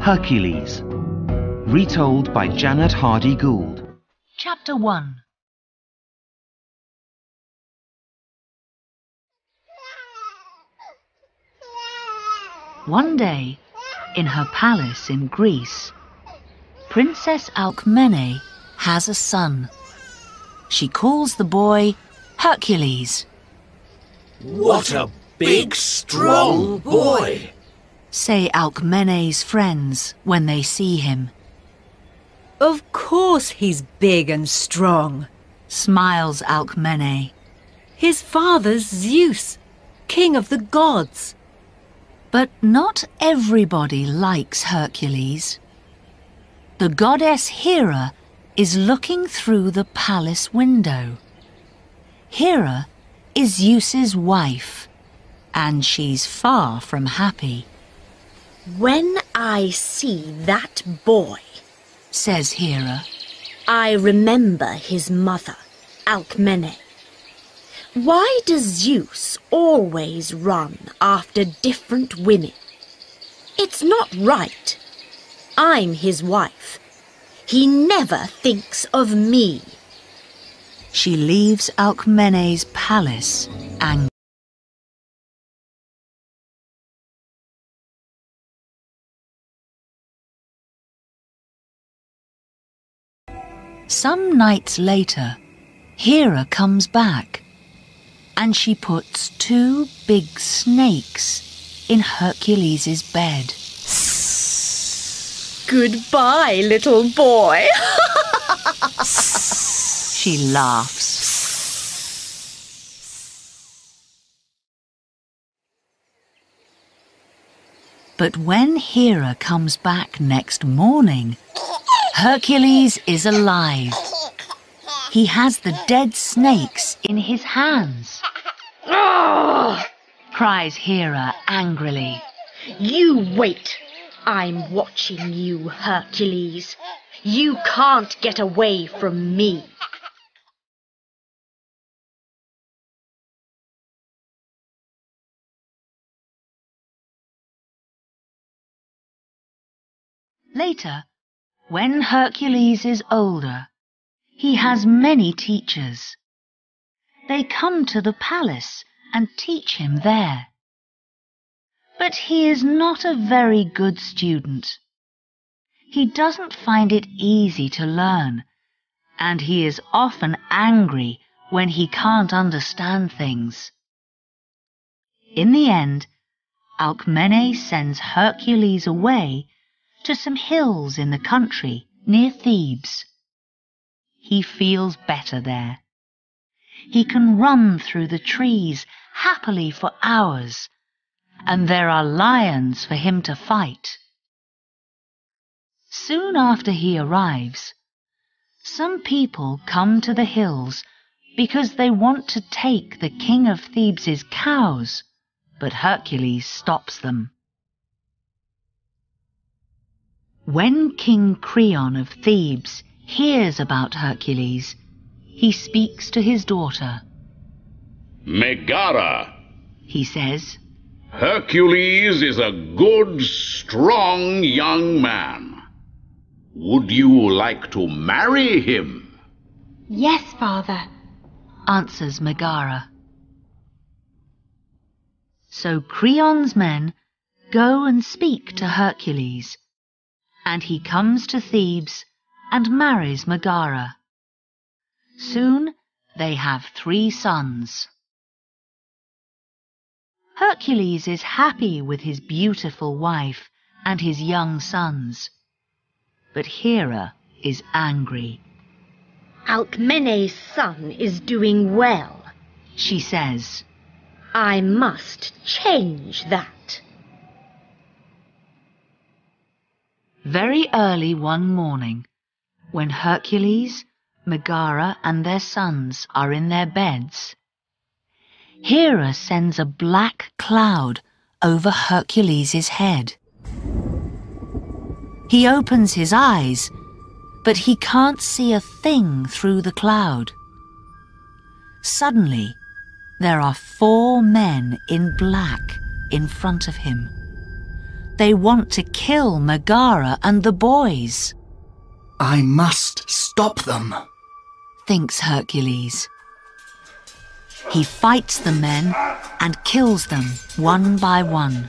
Hercules. Retold by Janet Hardy Gould. Chapter 1. One day, in her palace in Greece, Princess Alcmene has a son. She calls the boy Hercules. What a big, strong boy, say Alcmene's friends when they see him. Of course he's big and strong, smiles Alcmene. His father's Zeus, king of the gods. But not everybody likes Hercules. The goddess Hera is looking through the palace window. Hera is Zeus's wife, and she's far from happy. When I see that boy, says Hera, I remember his mother, Alcmene. Why does Zeus always run after different women? It's not right. I'm his wife. He never thinks of me. She leaves Alcmene's palace angry. Some nights later, Hera comes back, and she puts 2 big snakes in Hercules' bed. Goodbye, little boy. She laughs. But when Hera comes back next morning, Hercules is alive. He has the dead snakes in his hands. Cries Hera angrily. You wait. I'm watching you, Hercules. You can't get away from me. Later, when Hercules is older, he has many teachers. They come to the palace and teach him there. But he is not a very good student. He doesn't find it easy to learn, and he is often angry when he can't understand things. In the end, Alcmene sends Hercules away to some hills in the country near Thebes. He feels better there. He can run through the trees happily for hours, and there are lions for him to fight. Soon after he arrives, some people come to the hills because they want to take the king of Thebes' cows, but Hercules stops them. When King Creon of Thebes hears about Hercules, he speaks to his daughter. Megara, he says, Hercules is a good, strong young man. Would you like to marry him? Yes, father, answers Megara. So Creon's men go and speak to Hercules, and he comes to Thebes and marries Megara. Soon they have 3 sons. Hercules is happy with his beautiful wife and his young sons. But Hera is angry. Alcmene's son is doing well, she says. I must change that. Very early one morning, when Hercules, Megara and their sons are in their beds, Hera sends a black cloud over Hercules' head. He opens his eyes, but he can't see a thing through the cloud. Suddenly, there are 4 men in black in front of him. They want to kill Megara and the boys. I must stop them, thinks Hercules. He fights the men and kills them one by one.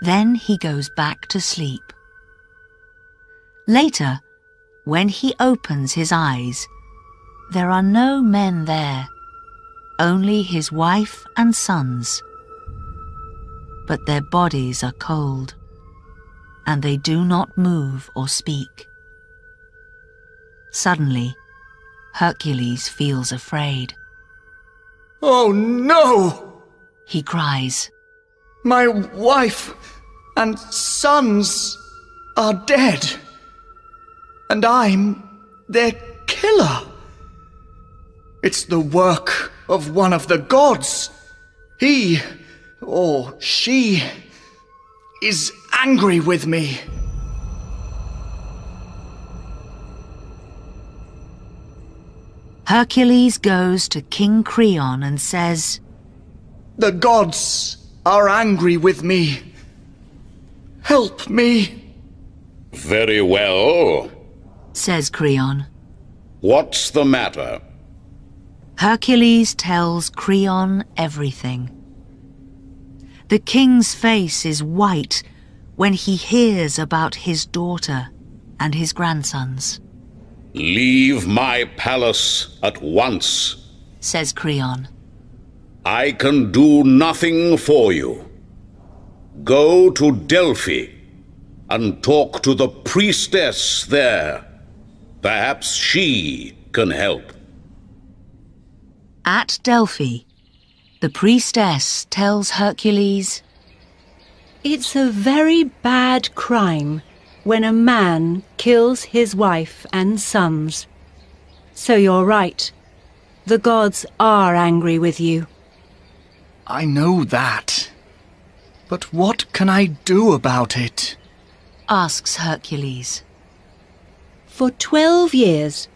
Then he goes back to sleep. Later, when he opens his eyes, there are no men there, only his wife and sons. But their bodies are cold, and they do not move or speak. Suddenly, Hercules feels afraid. "Oh no!" He cries. "My wife and sons are dead, and I'm their killer. It's the work of one of the gods. He, or she, is angry with me." Hercules goes to King Creon and says, "The gods are angry with me. Help me." Very well. says Creon. What's the matter? Hercules tells Creon everything. The king's face is white when he hears about his daughter and his grandsons. Leave my palace at once, says Creon. I can do nothing for you. Go to Delphi and talk to the priestess there. Perhaps she can help. At Delphi, the priestess tells Hercules, It's a very bad crime when a man kills his wife and sons. So you're right. The gods are angry with you. I know that. But what can I do about it? asks Hercules. For 12 years,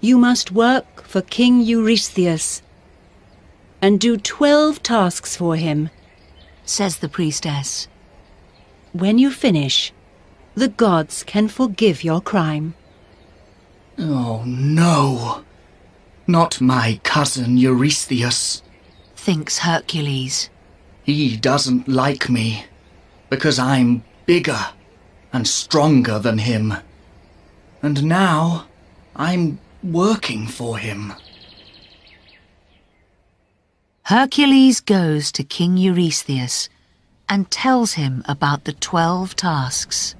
you must work for King Eurystheus and do 12 tasks for him, says the priestess. When you finish, the gods can forgive your crime. Oh, no. Not my cousin Eurystheus, thinks Hercules. He doesn't like me because I'm bigger and stronger than him. And now I'm working for him. Hercules goes to King Eurystheus and tells him about the 12 tasks.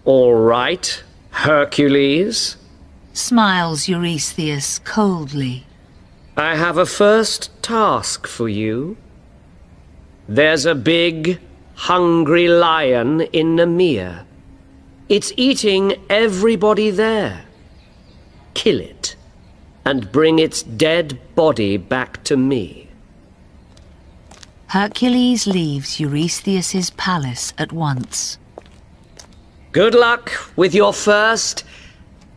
All right, Hercules. Smiles Eurystheus coldly. I have a first task for you. There's a big, hungry lion in Nemea. It's eating everybody there. Kill it and bring its dead body back to me. Hercules leaves Eurystheus's palace at once. Good luck with your first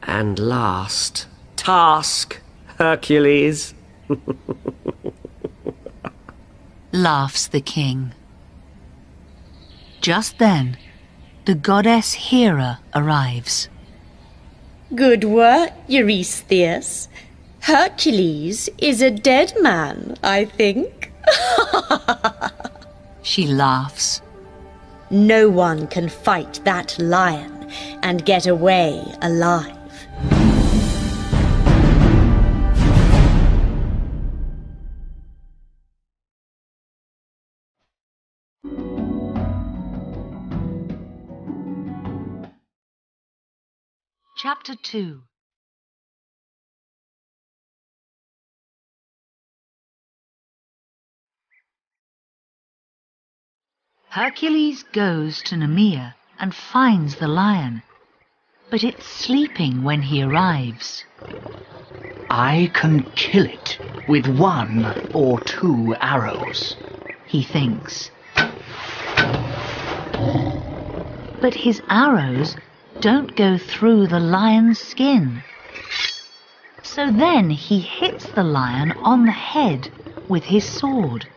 and last task, Hercules. Laughs the king. Just then, the goddess Hera arrives. Good work, Eurystheus. Hercules is a dead man, I think. She laughs. No one can fight that lion and get away alive. Chapter 2. Hercules goes to Nemea and finds the lion, but it's sleeping when he arrives. I can kill it with 1 or 2 arrows, he thinks. But his arrows don't go through the lion's skin. So then he hits the lion on the head with his sword.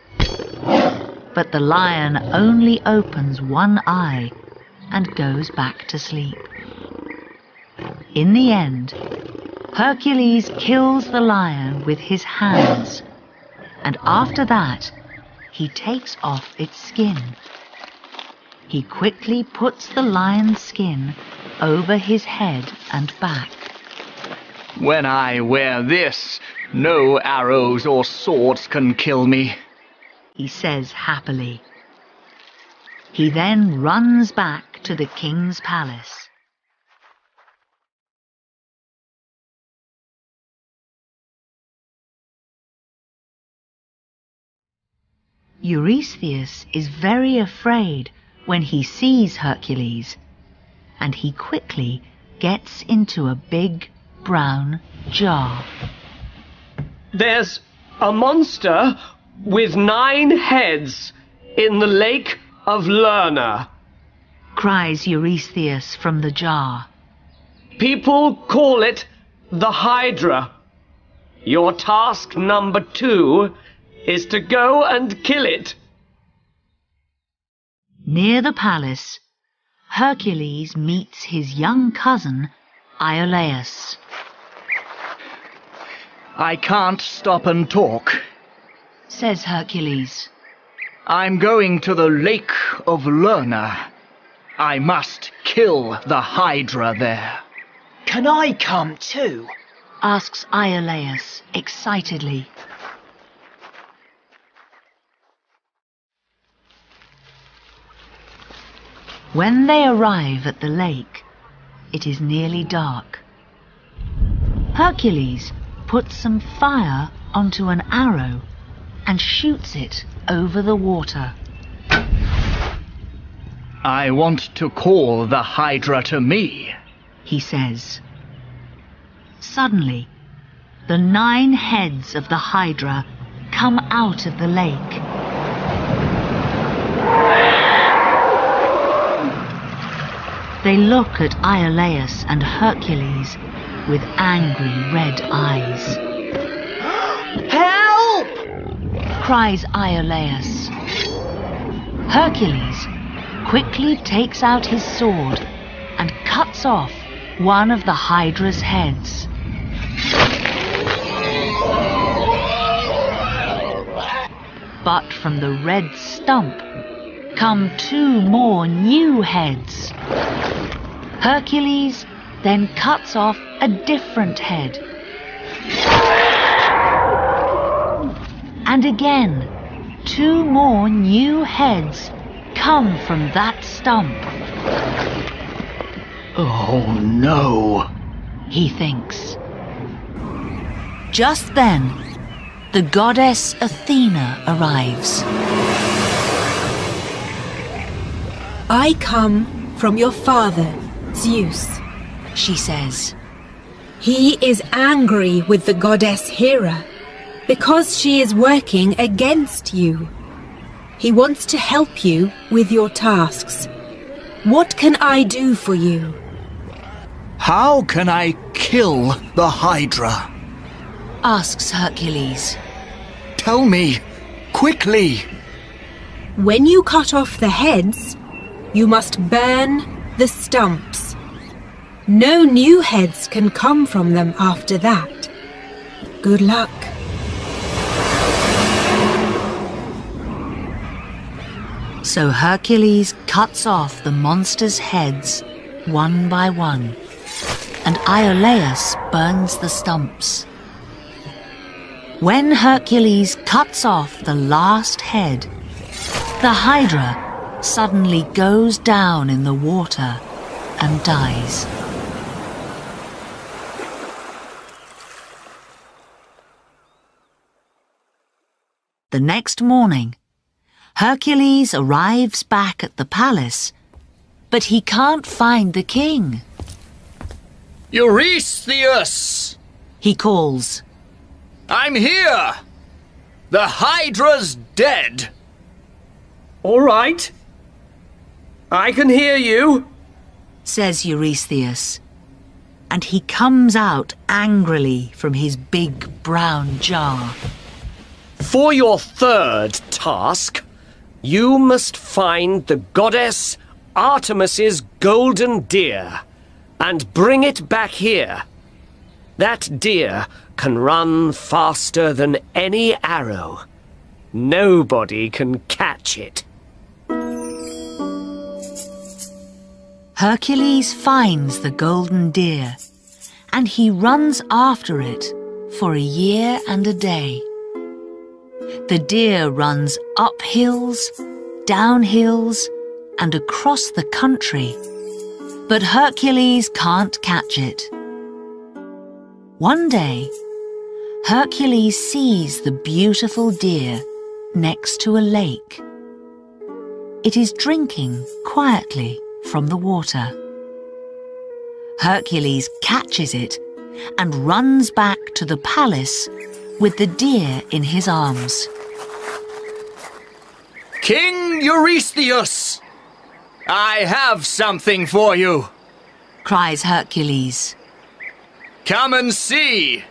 But the lion only opens one eye and goes back to sleep. In the end, Hercules kills the lion with his hands, and after that, he takes off its skin. He quickly puts the lion's skin over his head and back. When I wear this, no arrows or swords can kill me, he says happily. He then runs back to the king's palace. Eurystheus is very afraid when he sees Hercules, and he quickly gets into a big brown jar. There's a monster with 9 heads in the lake of Lerna, cries Eurystheus from the jar. People call it the Hydra. Your task number 2 is to go and kill it. Near the palace, Hercules meets his young cousin, Iolaus. I can't stop and talk, says Hercules. I'm going to the lake of Lerna. I must kill the Hydra there. Can I come too? Asks Iolaus excitedly. When they arrive at the lake, it is nearly dark. Hercules puts some fire onto an arrow and shoots it over the water. I want to call the Hydra to me, he says. Suddenly, the 9 heads of the Hydra come out of the lake. They look at Iolaus and Hercules with angry red eyes. Help! Cries Iolaus. Hercules quickly takes out his sword and cuts off one of the Hydra's heads. But from the red stump come 2 more new heads. Hercules then cuts off a different head. And again, 2 more new heads come from that stump. Oh no, he thinks. Just then, the goddess Athena arrives. I come from your father, Zeus, she says. He is angry with the goddess Hera because she is working against you. He wants to help you with your tasks. What can I do for you? How can I kill the Hydra? Asks Hercules. Tell me, quickly. When you cut off the heads, you must burn the stumps. No new heads can come from them after that. Good luck. So Hercules cuts off the monster's heads one by one, and Iolaus burns the stumps. When Hercules cuts off the last head, the Hydra suddenly goes down in the water and dies. The next morning, Hercules arrives back at the palace, but he can't find the king. Eurystheus! He calls. I'm here! The Hydra's dead! All right. I can hear you, says Eurystheus, and he comes out angrily from his big brown jar. For your 3rd task, You must find the goddess Artemis's golden deer and bring it back here. That deer can run faster than any arrow. Nobody can catch it. Hercules finds the golden deer, and he runs after it for a year and a day. The deer runs up hills, down hills, and across the country, but Hercules can't catch it. One day, Hercules sees the beautiful deer next to a lake. It is drinking quietly from the water. Hercules catches it and runs back to the palace with the deer in his arms. King Eurystheus! I have something for you! Cries Hercules. Come and see!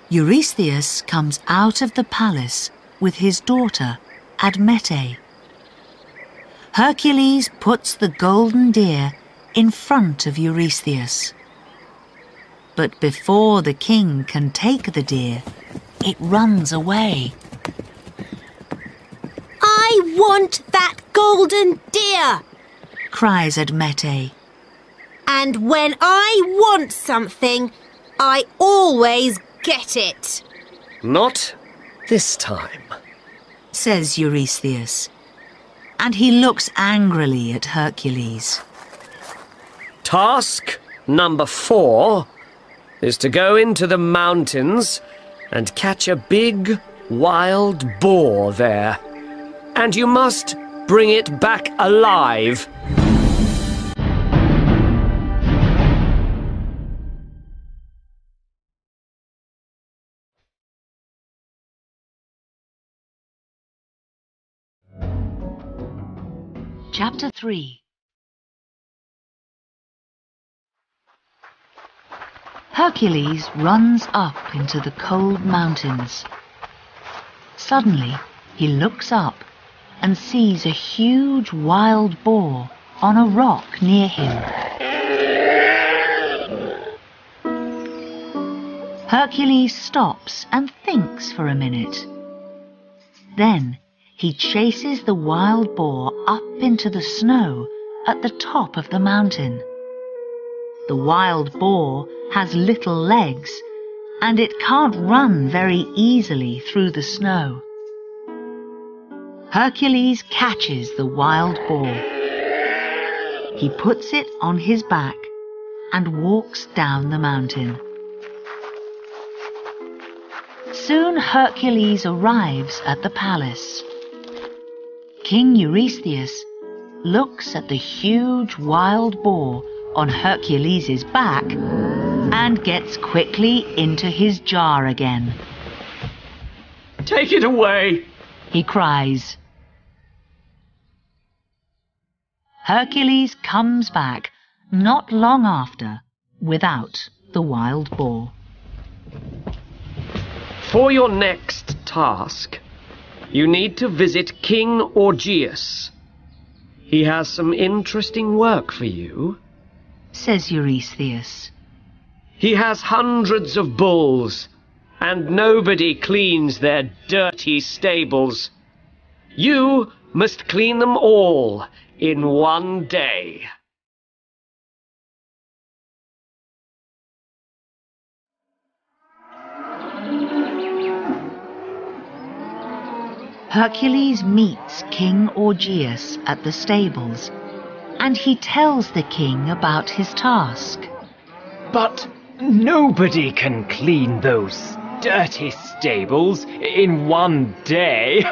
Eurystheus comes out of the palace with his daughter, Admete. Hercules puts the golden deer in front of Eurystheus. But before the king can take the deer, it runs away. I want that golden deer! Cries Admete. And when I want something, I always get it. Not this time, says Eurystheus, and he looks angrily at Hercules. Task number 4 is to go into the mountains and catch a big wild boar there. And you must bring it back alive. Chapter 3. Hercules runs up into the cold mountains. Suddenly, he looks up and sees a huge wild boar on a rock near him. Hercules stops and thinks for a minute. Then he chases the wild boar up into the snow at the top of the mountain. The wild boar has little legs, and it can't run very easily through the snow. Hercules catches the wild boar. He puts it on his back and walks down the mountain. Soon Hercules arrives at the palace. King Eurystheus looks at the huge wild boar on Hercules' back and gets quickly into his jar again. Take it away, he cries. Hercules comes back not long after without the wild boar. For your next task, you need to visit King Augeas. He has some interesting work for you, says Eurystheus. He has hundreds of bulls, and nobody cleans their dirty stables. You must clean them all in one day. Hercules meets King Augeas at the stables, and he tells the king about his task. But nobody can clean those dirty stables in one day.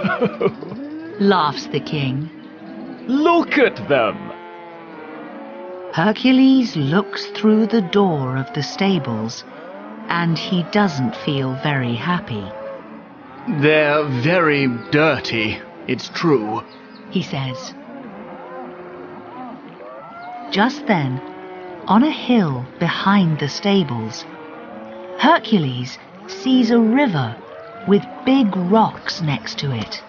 Laughs the king. Look at them. Hercules looks through the door of the stables, and he doesn't feel very happy. They're very dirty, it's true, he says. Just then, on a hill behind the stables, Hercules sees a river with big rocks next to it.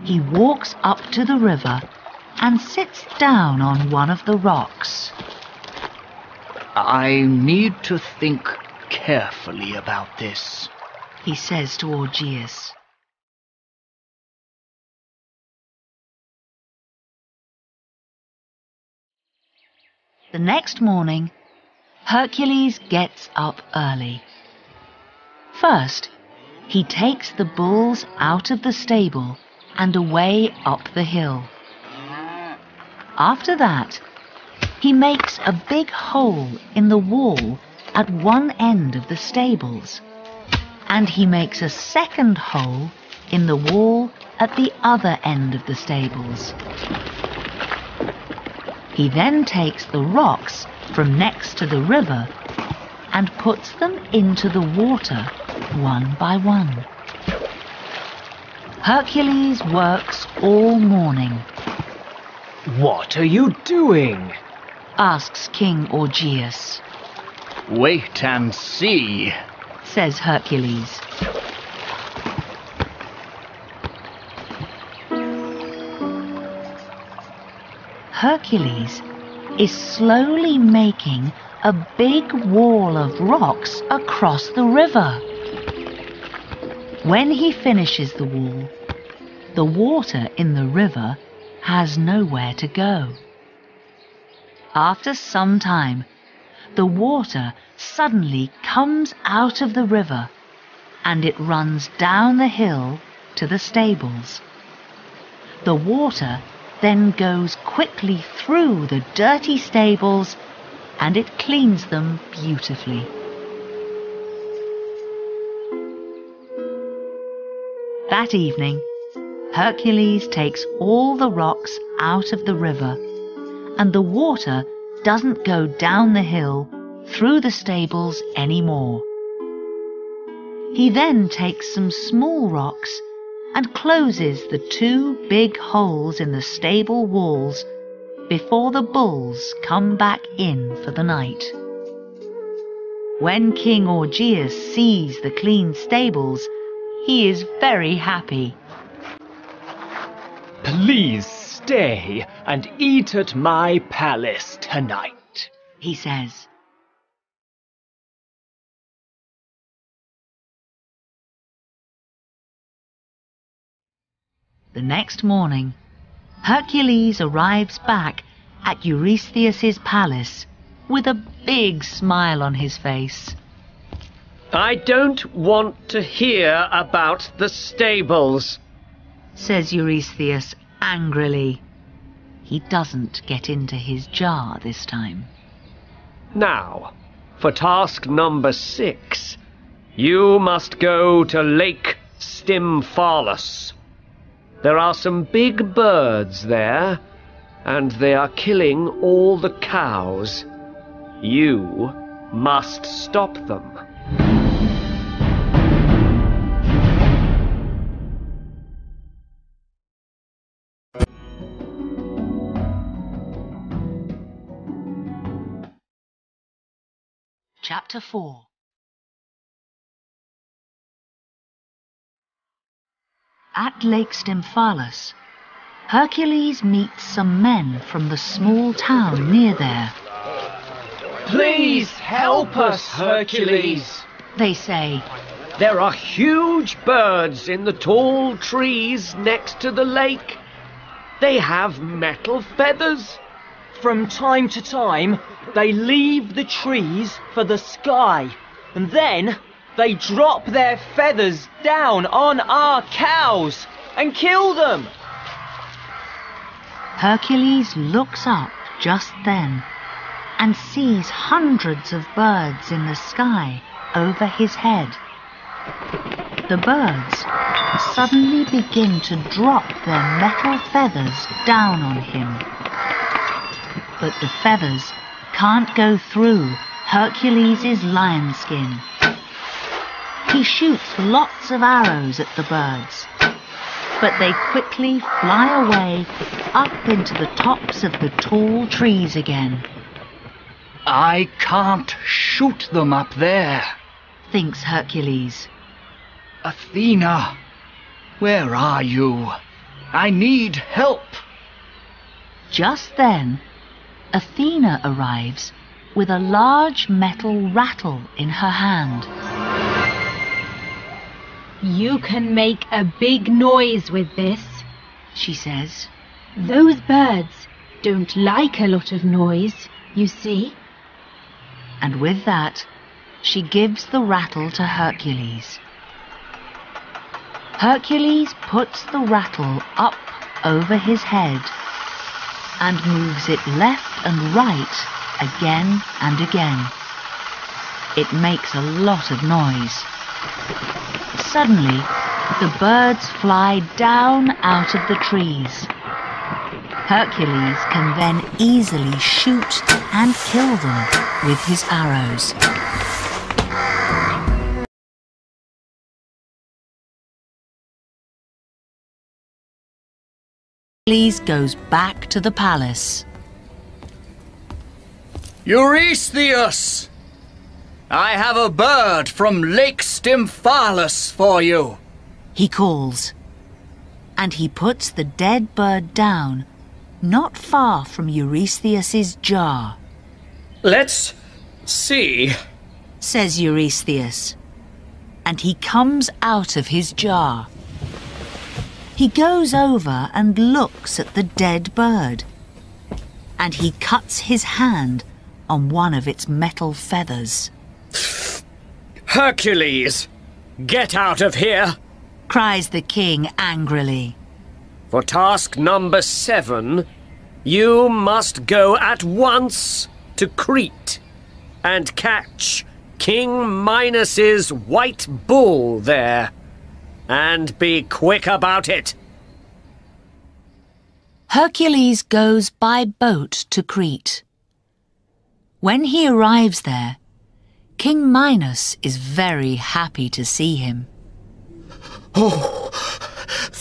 He walks up to the river and sits down on one of the rocks. I need to think carefully about this, he says to Augeas. The next morning, Hercules gets up early. First, he takes the bulls out of the stable and away up the hill. After that, he makes a big hole in the wall at one end of the stables, and he makes a second hole in the wall at the other end of the stables. He then takes the rocks from next to the river and puts them into the water one by one. Hercules works all morning. What are you doing? Asks King Augeas. Wait and see, says Hercules. Hercules is slowly making a big wall of rocks across the river. When he finishes the wall, the water in the river has nowhere to go. After some time, the water suddenly comes out of the river and it runs down the hill to the stables. The water then goes quickly through the dirty stables and it cleans them beautifully. That evening, Hercules takes all the rocks out of the river, and the water doesn't go down the hill through the stables anymore. He then takes some small rocks and closes the two big holes in the stable walls before the bulls come back in for the night. When King Augeas sees the clean stables, he is very happy. Please stay and eat at my palace tonight, he says. The next morning, Hercules arrives back at Eurystheus's palace with a big smile on his face. I don't want to hear about the stables, says Eurystheus angrily. He doesn't get into his jar this time. Now, for task number 6, you must go to Lake Stymphalus. There are some big birds there, and they are killing all the cows. You must stop them. Chapter 4. At Lake Stymphalus, Hercules meets some men from the small town near there. Please help us, Hercules, they say. There are huge birds in the tall trees next to the lake. They have metal feathers. From time to time, they leave the trees for the sky, and then they drop their feathers down on our cows and kill them. Hercules looks up just then and sees hundreds of birds in the sky over his head. The birds suddenly begin to drop their metal feathers down on him. But the feathers can't go through Hercules' lion skin. He shoots lots of arrows at the birds, but they quickly fly away up into the tops of the tall trees again. I can't shoot them up there, thinks Hercules. Athena, where are you? I need help. Just then, Athena arrives with a large metal rattle in her hand. You can make a big noise with this, she says. Those birds don't like a lot of noise, you see. And with that, she gives the rattle to Hercules. Hercules puts the rattle up over his head and moves it left and right again and again. It makes a lot of noise. Suddenly, the birds fly down out of the trees. Hercules can then easily shoot and kill them with his arrows. Hercules goes back to the palace. Eurystheus! I have a bird from Lake Stymphalus for you, he calls. And he puts the dead bird down, not far from Eurystheus's jar. Let's see, says Eurystheus. And he comes out of his jar. He goes over and looks at the dead bird. And he cuts his hand on one of its metal feathers. Hercules, get out of here, cries the king angrily. For task number 7, you must go at once to Crete and catch King Minos's white bull there. And be quick about it. Hercules goes by boat to Crete. When he arrives there, King Minos is very happy to see him. Oh,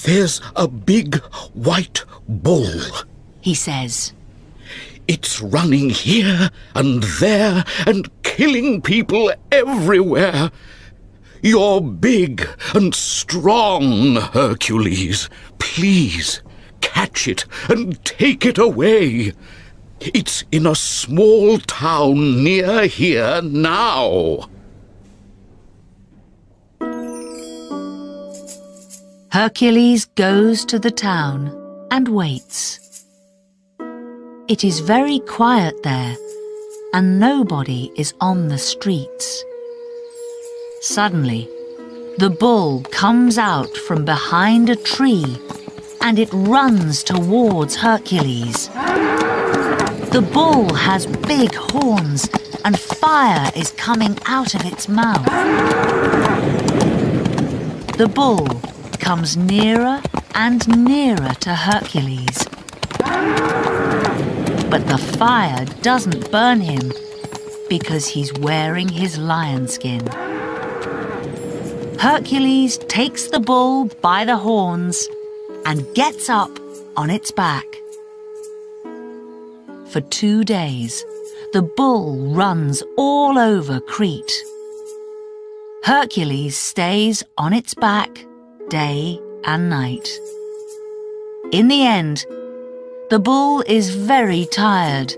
there's a big white bull, he says. It's running here and there and killing people everywhere. You're big and strong, Hercules. Please, catch it and take it away. It's in a small town near here now. Hercules goes to the town and waits. It is very quiet there, and nobody is on the streets. Suddenly, the bull comes out from behind a tree and it runs towards Hercules. The bull has big horns and fire is coming out of its mouth. The bull comes nearer and nearer to Hercules. But the fire doesn't burn him because he's wearing his lion skin. Hercules takes the bull by the horns and gets up on its back. For 2 days, the bull runs all over Crete. Hercules stays on its back day and night. In the end, the bull is very tired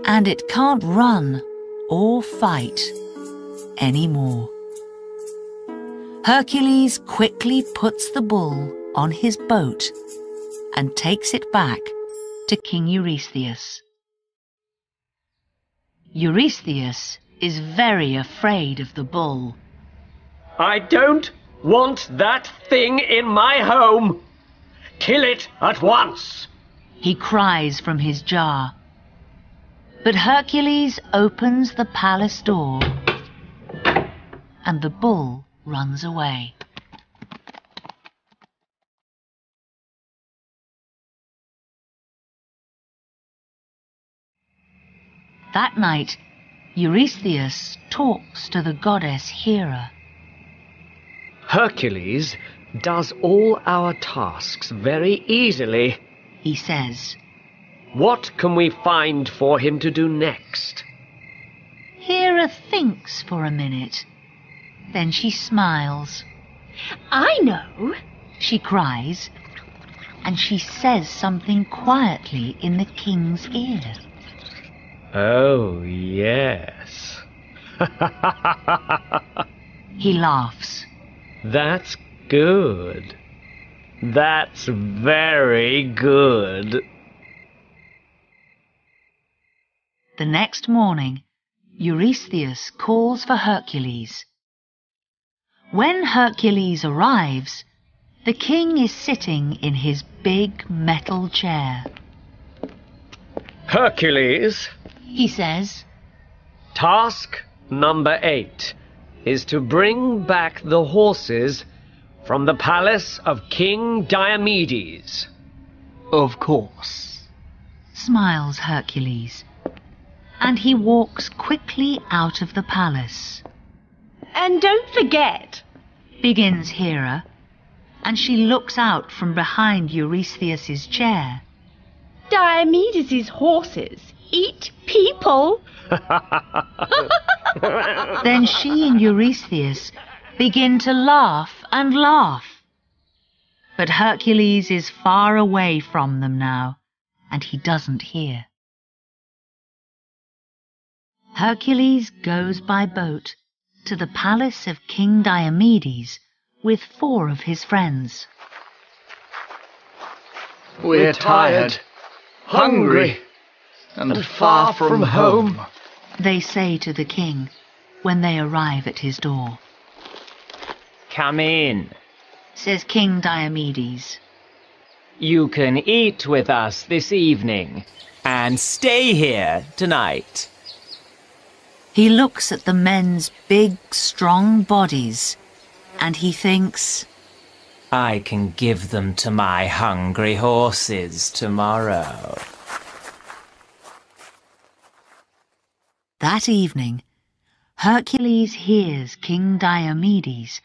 and it can't run or fight anymore. Hercules quickly puts the bull on his boat and takes it back to King Eurystheus. Eurystheus is very afraid of the bull. I don't want that thing in my home. Kill it at once, he cries from his jar. But Hercules opens the palace door and the bull runs away. That night, Eurystheus talks to the goddess Hera. Hercules does all our tasks very easily, he says. What can we find for him to do next? Hera thinks for a minute. Then she smiles. I know, she cries. and she says something quietly in the king's ear. Oh, yes. He laughs. That's good. That's very good. The next morning, Eurystheus calls for Hercules. When Hercules arrives, the king is sitting in his big metal chair. Hercules, He says, task number 8 is to bring back the horses from the palace of King Diomedes. Of course. smiles Hercules, and he walks quickly out of the palace. And don't forget, Begins Hera, and she looks out from behind Eurystheus's chair. Diomedes' horses eat people. Then she and Eurystheus begin to laugh and laugh. But Hercules is far away from them now, and he doesn't hear. Hercules goes by boat to the palace of King Diomedes with 4 of his friends. We're tired, hungry, and far from home, They say to the king when they arrive at his door. Come in. Says King Diomedes. You can eat with us this evening and stay here tonight. He looks at the men's big, strong bodies, and he thinks, I can give them to my hungry horses tomorrow. That evening, Hercules hears King Diomedes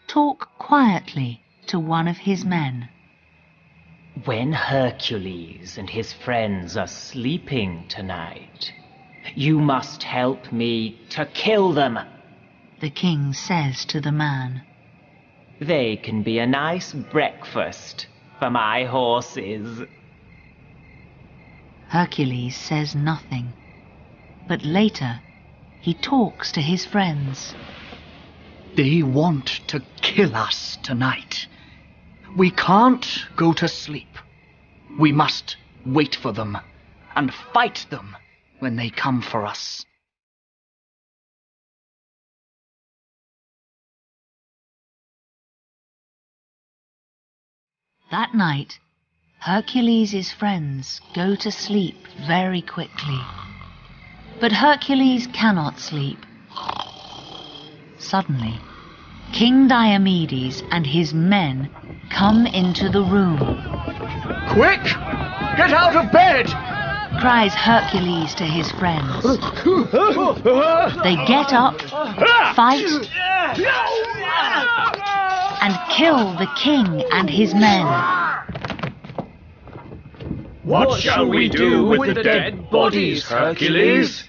talk quietly to one of his men. When Hercules and his friends are sleeping tonight, you must help me to kill them. The king says to the man. They can be a nice breakfast for my horses. Hercules says nothing, but later he talks to his friends. They want to kill us tonight. We can't go to sleep. We must wait for them and fight them when they come for us. That night, Hercules' friends go to sleep very quickly. But Hercules cannot sleep. Suddenly, King Diomedes and his men come into the room. Quick! Get out of bed! Cries Hercules to his friends. They get up, fight, and kill the king and his men. What shall we do with the dead bodies, Hercules?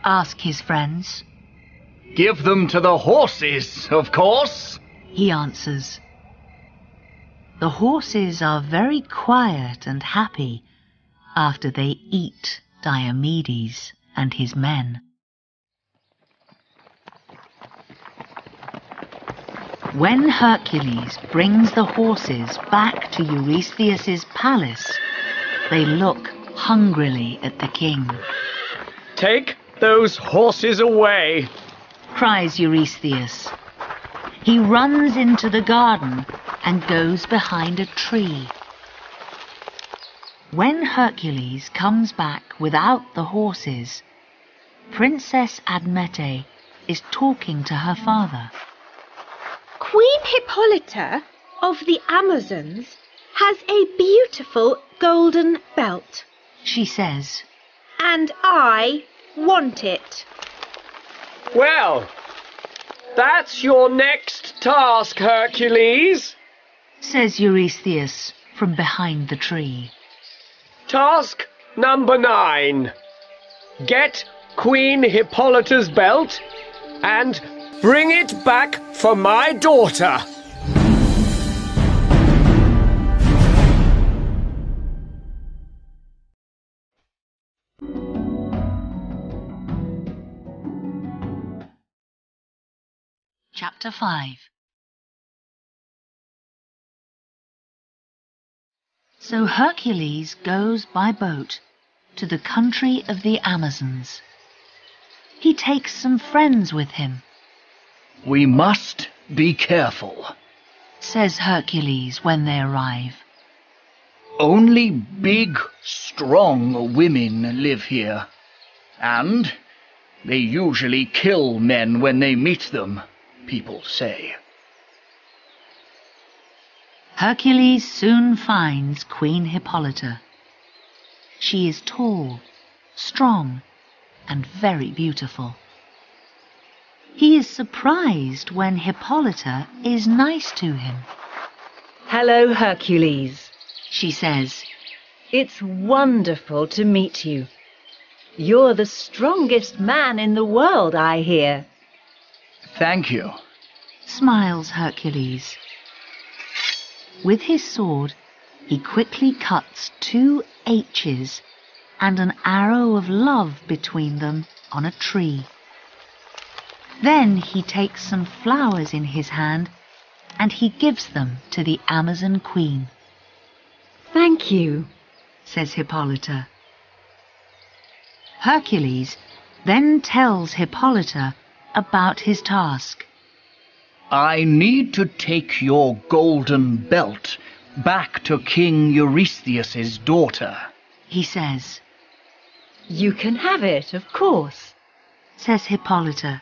Ask his friends. Give them to the horses, of course. He answers. The horses are very quiet and happy after they eat Diomedes and his men. When Hercules brings the horses back to Eurystheus's palace, they look hungrily at the king. Take those horses away. Cries Eurystheus. He runs into the garden and goes behind a tree. When Hercules comes back without the horses, Princess Admete is talking to her father. Queen Hippolyta of the Amazons has a beautiful golden belt, She says. and I want it. Well, that's your next task, Hercules. Says Eurystheus from behind the tree. Task number 9. Get Queen Hippolyta's belt and bring it back for my daughter. Chapter 5. So Hercules goes by boat to the country of the Amazons. He takes some friends with him. We must be careful, says Hercules when they arrive. Only big, strong women live here, and they usually kill men when they meet them, people say. Hercules soon finds Queen Hippolyta. She is tall, strong, and very beautiful. He is surprised when Hippolyta is nice to him. Hello, Hercules, she says. It's wonderful to meet you. You're the strongest man in the world, I hear. Thank you, smiles Hercules. With his sword, he quickly cuts 2 H's and an arrow of love between them on a tree. Then he takes some flowers in his hand and he gives them to the Amazon queen. Thank you, says Hippolyta. Hercules then tells Hippolyta about his task. I need to take your golden belt back to King Eurystheus' daughter, he says. You can have it, of course, says Hippolyta.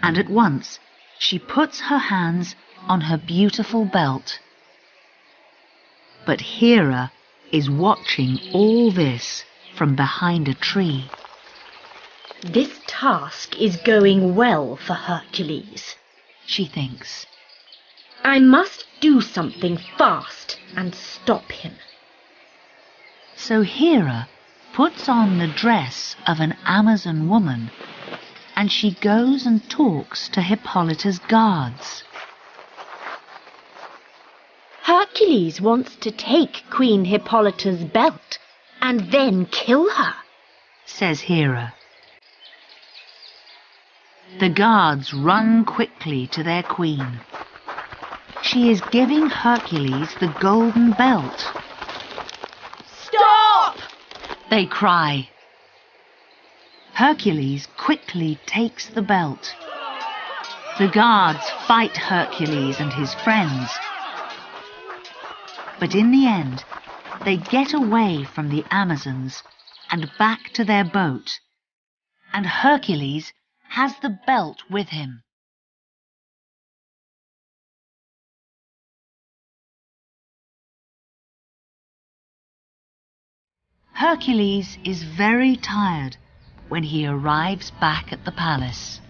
And at once she puts her hands on her beautiful belt. But Hera is watching all this from behind a tree. This task is going well for Hercules, she thinks. I must do something fast and stop him. So Hera puts on the dress of an Amazon woman and she goes and talks to Hippolyta's guards. Hercules wants to take Queen Hippolyta's belt and then kill her, says Hera. The guards run quickly to their queen. She is giving Hercules the golden belt. Stop! They cry. Hercules quickly takes the belt. The guards fight Hercules and his friends. But in the end, they get away from the Amazons and back to their boat, and Hercules has the belt with him. Hercules is very tired when he arrives back at the palace.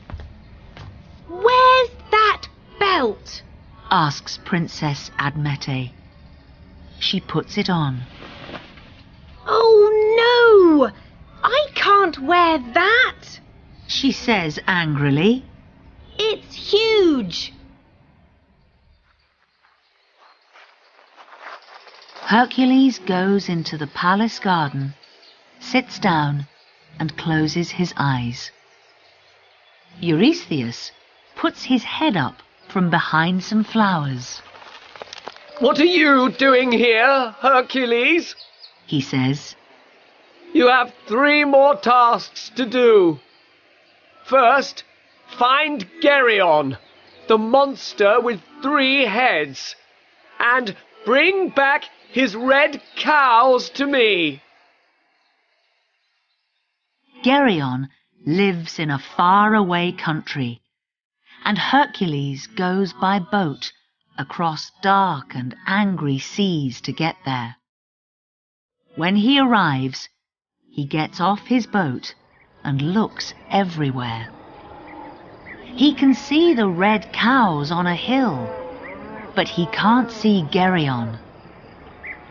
Where's that belt? Asks Princess Admete. She puts it on. Oh no! I can't wear that! She says angrily. It's huge! Hercules goes into the palace garden, sits down, and closes his eyes. Eurystheus puts his head up from behind some flowers. What are you doing here, Hercules? He says. You have 3 more tasks to do. First, find Geryon, the monster with 3 heads, and bring back his red cows to me. Geryon lives in a far-away country, and Hercules goes by boat across dark and angry seas to get there. When he arrives, he gets off his boat and looks everywhere. He can see the red cows on a hill, but he can't see Geryon.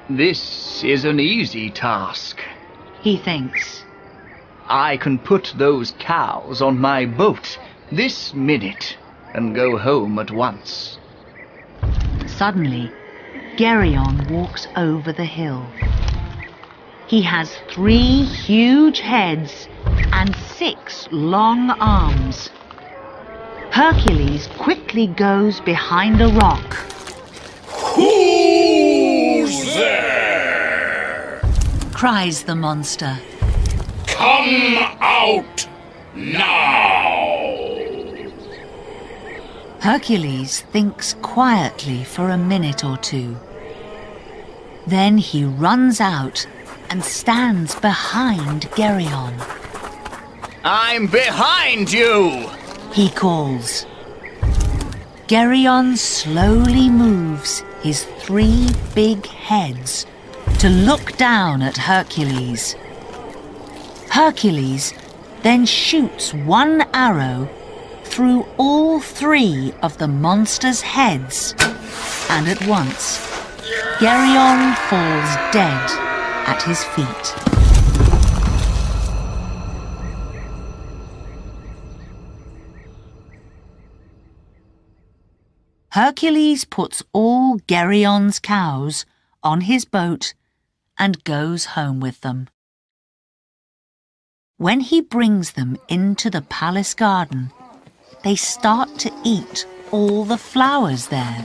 This is an easy task, he thinks. I can put those cows on my boat this minute and go home at once. Suddenly, Geryon walks over the hill. He has 3 huge heads and 6 long arms. Hercules quickly goes behind a rock. Who's there? Cries the monster. Come out now! Hercules thinks quietly for a minute or two. Then he runs out and stands behind Geryon. I'm behind you! He calls. Geryon slowly moves his 3 big heads to look down at Hercules. Hercules then shoots 1 arrow through all 3 of the monster's heads, and at once Geryon falls dead at his feet. Hercules puts all Geryon's cows on his boat and goes home with them. When he brings them into the palace garden, they start to eat all the flowers there.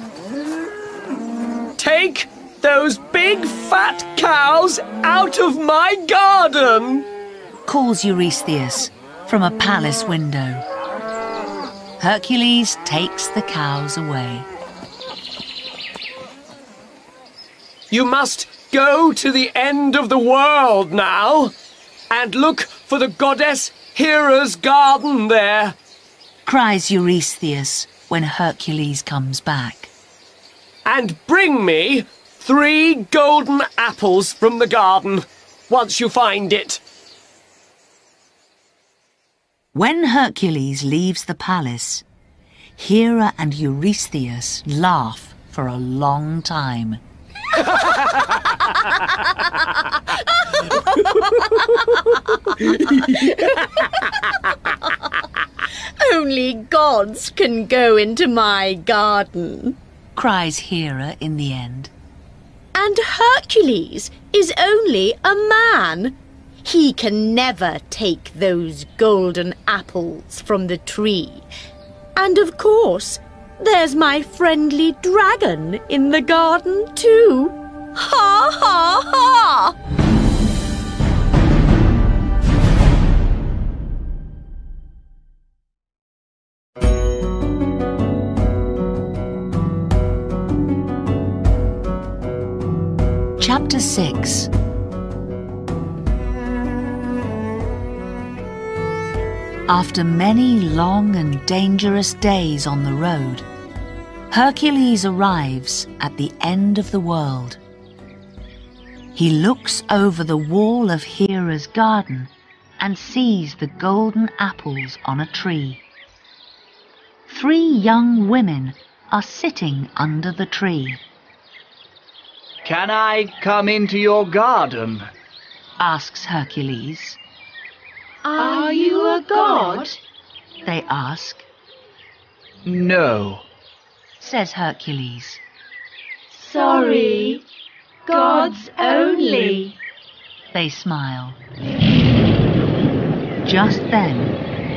Take those big fat cows out of my garden! Calls Eurystheus from a palace window. Hercules takes the cows away. You must go to the end of the world now and look for the goddess Hera's garden there, cries Eurystheus when Hercules comes back. And bring me 3 golden apples from the garden once you find it. When Hercules leaves the palace, Hera and Eurystheus laugh for a long time. Only gods can go into my garden, cries Hera in the end. And Hercules is only a man. He can never take those golden apples from the tree. And of course, there's my friendly dragon in the garden too. Ha ha ha! Chapter 6. After many long and dangerous days on the road, Hercules arrives at the end of the world. He looks over the wall of Hera's garden and sees the golden apples on a tree. 3 young women are sitting under the tree. Can I come into your garden? Asks Hercules. Are you a god? They ask. No, says Hercules. Sorry, gods only. They smile. Just then,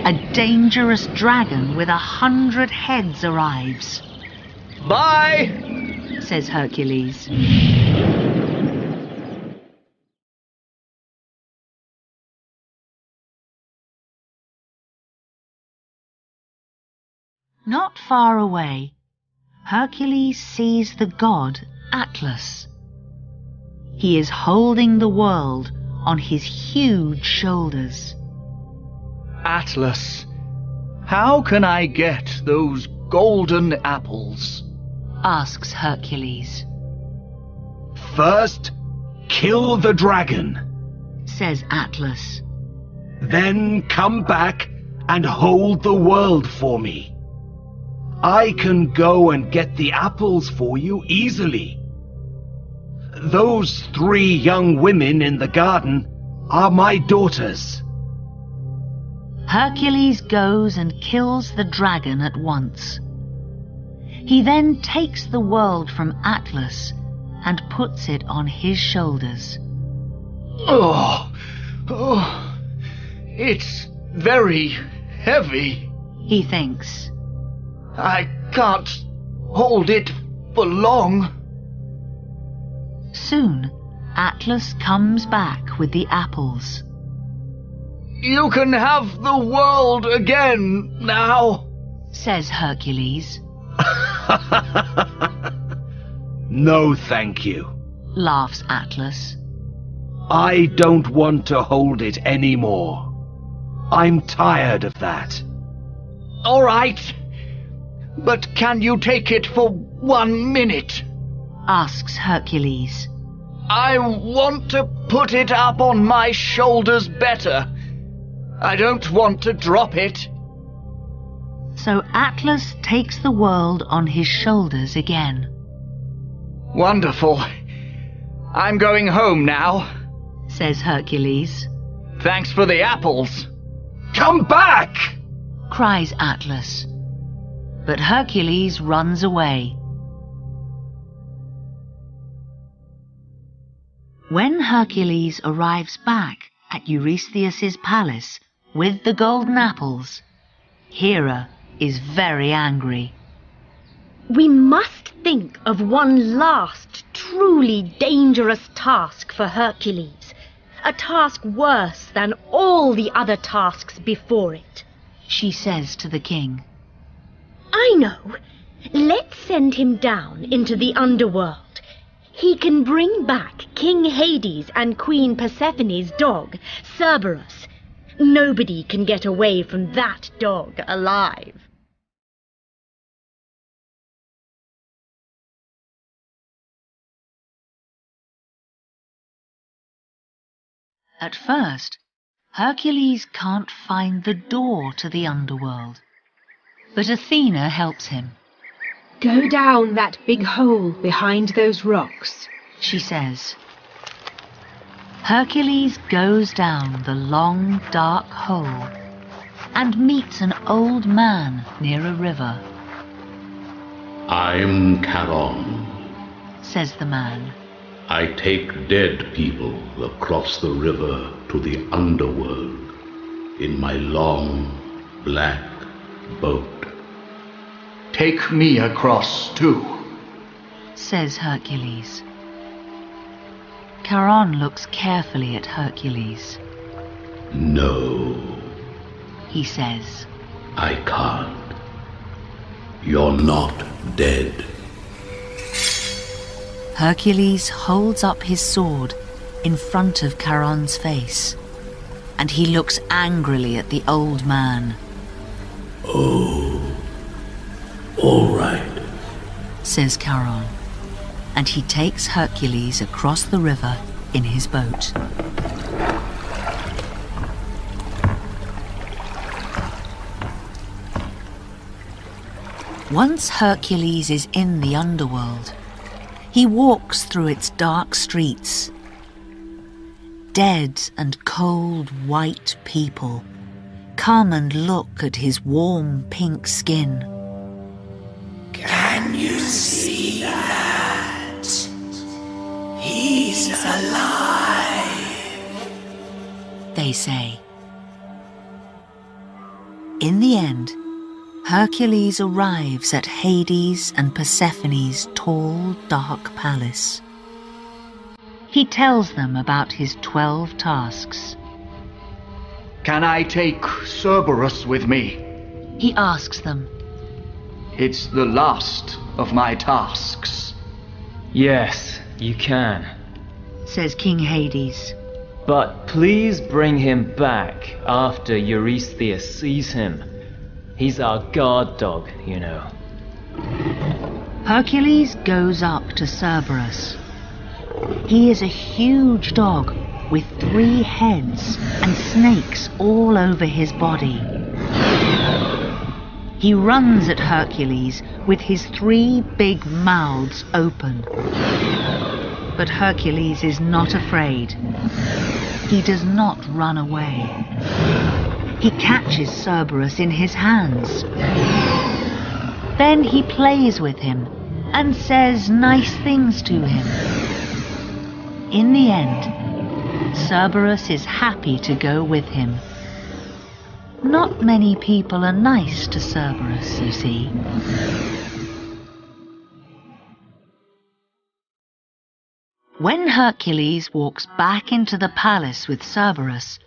a dangerous dragon with 100 heads arrives. Bye, says Hercules. Not far away, Hercules sees the god Atlas. He is holding the world on his huge shoulders. Atlas. How can I get those golden apples? Asks Hercules. First, kill the dragon. Says Atlas. Then come back and hold the world for me. I can go and get the apples for you easily. Those 3 young women in the garden are my daughters. Hercules goes and kills the dragon at once. He then takes the world from Atlas and puts it on his shoulders. Oh, it's very heavy, he thinks. I can't hold it for long. Soon, Atlas comes back with the apples. You can have the world again now, says Hercules. No, thank you. Laughs Atlas. I don't want to hold it anymore. I'm tired of that. All right. But can you take it for 1 minute? Asks Hercules. I want to put it up on my shoulders better. I don't want to drop it. So Atlas takes the world on his shoulders again. Wonderful. I'm going home now, says Hercules. Thanks for the apples. Come back! Cries Atlas. But Hercules runs away. When Hercules arrives back at Eurystheus' palace with the golden apples, Hera is very angry. We must think of one last, truly dangerous task for Hercules. A task worse than all the other tasks before it, she says to the king. I know. Let's send him down into the underworld. He can bring back King Hades and Queen Persephone's dog, Cerberus. Nobody can get away from that dog alive. At first, Hercules can't find the door to the underworld. But Athena helps him. Go down that big hole behind those rocks, she says. Hercules goes down the long, dark hole and meets an old man near a river. I'm Charon, says the man. I take dead people across the river to the underworld in my long, black boat. Take me across too, says Hercules. Charon looks carefully at Hercules. No, he says. I can't. You're not dead. Hercules holds up his sword in front of Charon's face, and he looks angrily at the old man. Oh, all right, says Charon, and he takes Hercules across the river in his boat. Once Hercules is in the underworld, he walks through its dark streets. Dead and cold white people come and look at his warm pink skin. Can you see that? He's alive, they say. In the end, Hercules arrives at Hades and Persephone's tall, dark palace. He tells them about his 12 tasks. Can I take Cerberus with me? He asks them. It's the last of my tasks. Yes, you can, says King Hades. But please bring him back after Eurystheus sees him. He's our guard dog, you know. Hercules goes up to Cerberus. He is a huge dog with 3 heads and snakes all over his body. He runs at Hercules with his 3 big mouths open. But Hercules is not afraid. He does not run away. He catches Cerberus in his hands. Then he plays with him and says nice things to him. In the end, Cerberus is happy to go with him. Not many people are nice to Cerberus, you see. When Hercules walks back into the palace with Cerberus,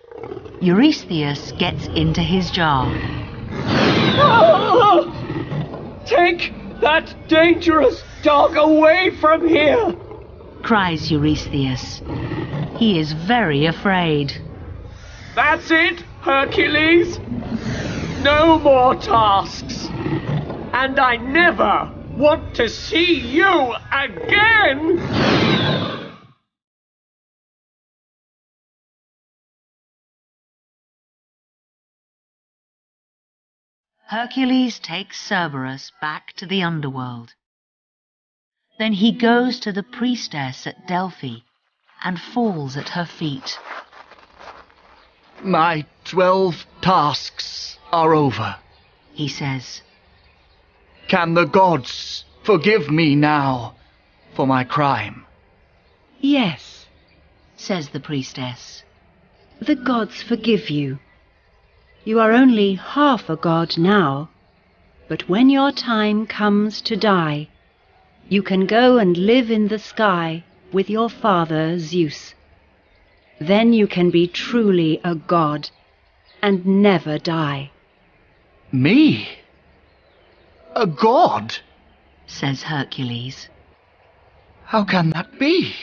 Eurystheus gets into his jar. Take that dangerous dog away from here! Cries Eurystheus. He is very afraid. That's it, Hercules! No more tasks! And I never want to see you again! Hercules takes Cerberus back to the underworld. Then he goes to the priestess at Delphi and falls at her feet. My 12 tasks are over, he says. Can the gods forgive me now for my crime? Yes, says the priestess. the gods forgive you. You are only half a god now, but when your time comes to die, you can go and live in the sky with your father Zeus. Then you can be truly a god and never die. Me? A god? Says Hercules. How can that be?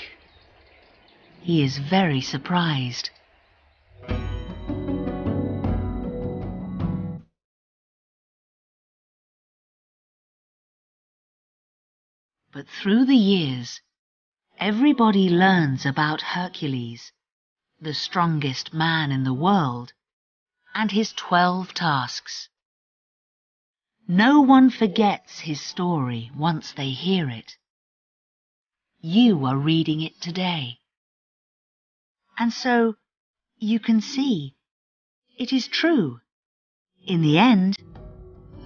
He is very surprised. But through the years, everybody learns about Hercules, the strongest man in the world, and his 12 tasks. No one forgets his story once they hear it. You are reading it today. And so you can see it is true. In the end,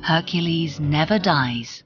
Hercules never dies.